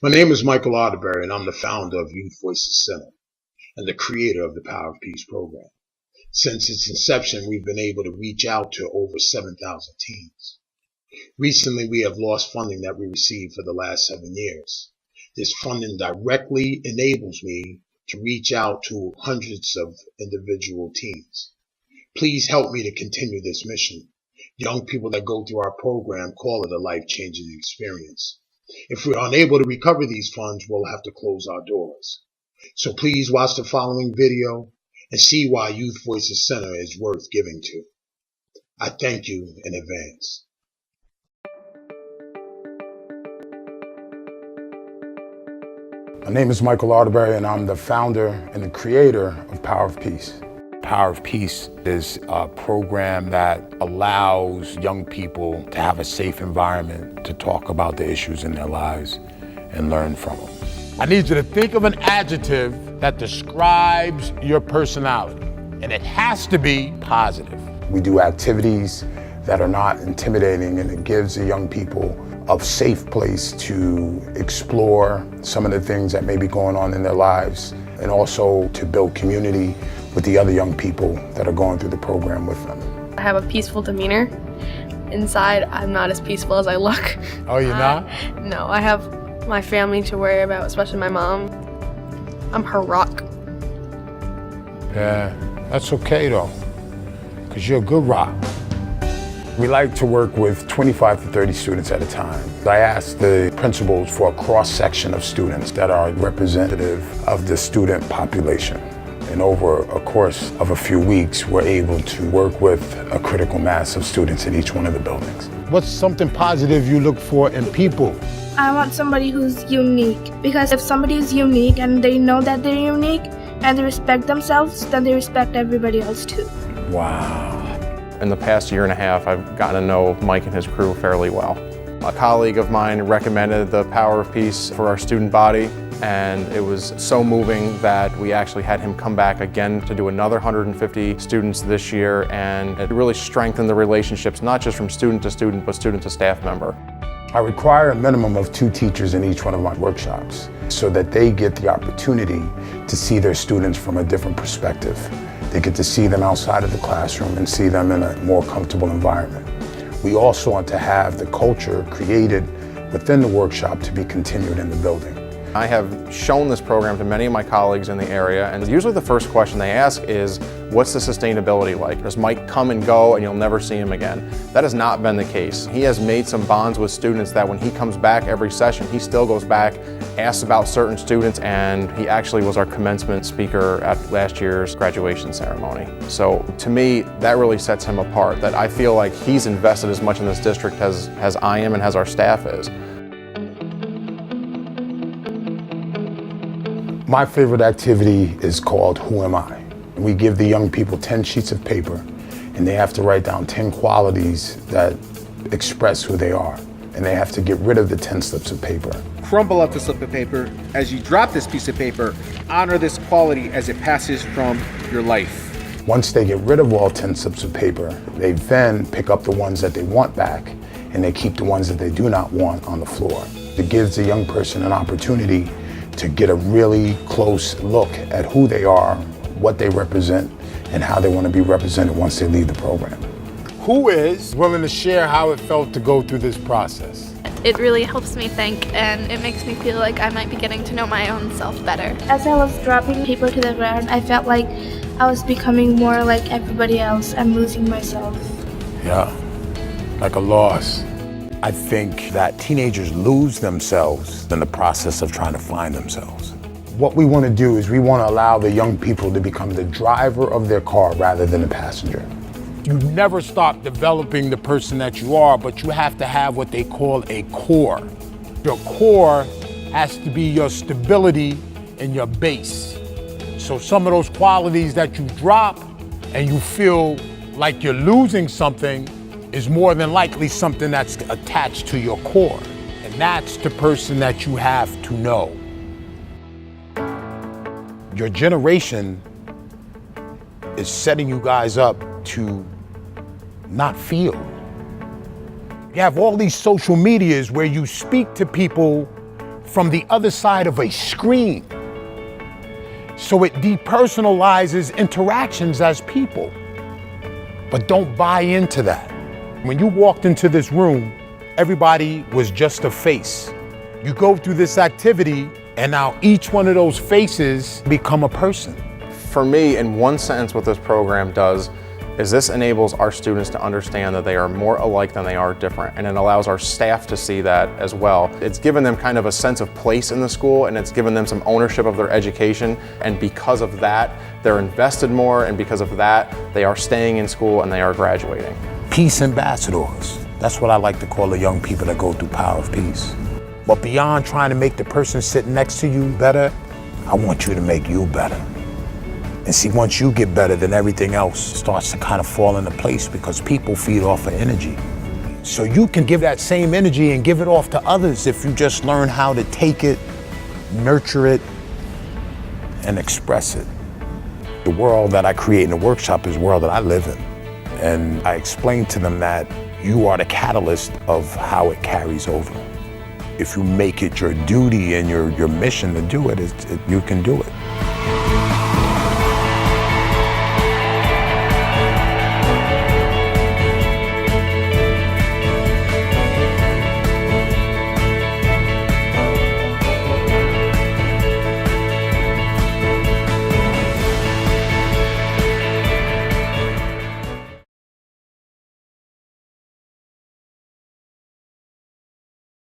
My name is Michael Arterberry, and I'm the founder of Youth Voices Center and the creator of the Power of Peace program. Since its inception, we've been able to reach out to over 7,000 teens. Recently, we have lost funding that we received for the last 7 years. This funding directly enables me to reach out to hundreds of individual teens. Please help me to continue this mission. Young people that go through our program call it a life-changing experience. If we're unable to recover these funds, we'll have to close our doors. So please watch the following video and see why Youth Voices Center is worth giving to. I thank you in advance. My name is Michael Arterberry, and I'm the founder and the creator of Power of Peace. Power of Peace is a program that allows young people to have a safe environment to talk about the issues in their lives and learn from them. I need you to think of an adjective that describes your personality, and it has to be positive. We do activities that are not intimidating, and it gives the young people a safe place to explore some of the things that may be going on in their lives, and also to build community with the other young people that are going through the program with them. I have a peaceful demeanor. Inside, I'm not as peaceful as I look. Oh, you're not? No, I have my family to worry about, especially my mom. I'm her rock. Yeah, that's okay though, because you're a good rock. We like to work with 25 to 30 students at a time. I ask the principals for a cross-section of students that are representative of the student population. And over a course of a few weeks, we're able to work with a critical mass of students in each one of the buildings. What's something positive you look for in people? I want somebody who's unique, because if somebody is unique and they know that they're unique and they respect themselves, then they respect everybody else too. Wow. In the past year and a half, I've gotten to know Mike and his crew fairly well. A colleague of mine recommended the Power of Peace for our student body, and it was so moving that we actually had him come back again to do another 150 students this year, and it really strengthened the relationships, not just from student to student, but student to staff member. I require a minimum of 2 teachers in each one of my workshops so that they get the opportunity to see their students from a different perspective. They get to see them outside of the classroom and see them in a more comfortable environment. We also want to have the culture created within the workshop to be continued in the building. I have shown this program to many of my colleagues in the area, and usually the first question they ask is, what's the sustainability like? Does Mike come and go and you'll never see him again? That has not been the case. He has made some bonds with students that when he comes back every session, he still goes back, asks about certain students, and he actually was our commencement speaker at last year's graduation ceremony. So to me, that really sets him apart, that I feel like he's invested as much in this district as I am and as our staff is. My favorite activity is called Who Am I? We give the young people 10 sheets of paper, and they have to write down 10 qualities that express who they are. And they have to get rid of the 10 slips of paper. Crumble up the slip of paper. As you drop this piece of paper, honor this quality as it passes from your life. Once they get rid of all 10 slips of paper, they then pick up the ones that they want back, and they keep the ones that they do not want on the floor. It gives the young person an opportunity to get a really close look at who they are, what they represent, and how they want to be represented once they leave the program. Who is willing to share how it felt to go through this process? It really helps me think, and it makes me feel like I might be getting to know my own self better. As I was dropping paper to the ground, I felt like I was becoming more like everybody else and losing myself. Yeah, like a loss. I think that teenagers lose themselves in the process of trying to find themselves. What we want to do is we want to allow the young people to become the driver of their car rather than the passenger. You never stop developing the person that you are, but you have to have what they call a core. Your core has to be your stability and your base. So some of those qualities that you drop and you feel like you're losing something is more than likely something that's attached to your core. And that's the person that you have to know. Your generation is setting you guys up to not feel. You have all these social medias where you speak to people from the other side of a screen. So it depersonalizes interactions as people. But don't buy into that. When you walked into this room, everybody was just a face. You go through this activity, and now each one of those faces become a person. For me, in one sentence, what this program does is this enables our students to understand that they are more alike than they are different, and it allows our staff to see that as well. It's given them kind of a sense of place in the school, and it's given them some ownership of their education, and because of that, they're invested more, and because of that, they are staying in school and they are graduating. Peace ambassadors. That's what I like to call the young people that go through Power of Peace. But beyond trying to make the person sitting next to you better, I want you to make you better. And see, once you get better, then everything else starts to kind of fall into place, because people feed off of energy. So you can give that same energy and give it off to others if you just learn how to take it, nurture it, and express it. The world that I create in the workshop is the world that I live in. And I explain to them that you are the catalyst of how it carries over. If you make it your duty and your mission to do it, you can do it.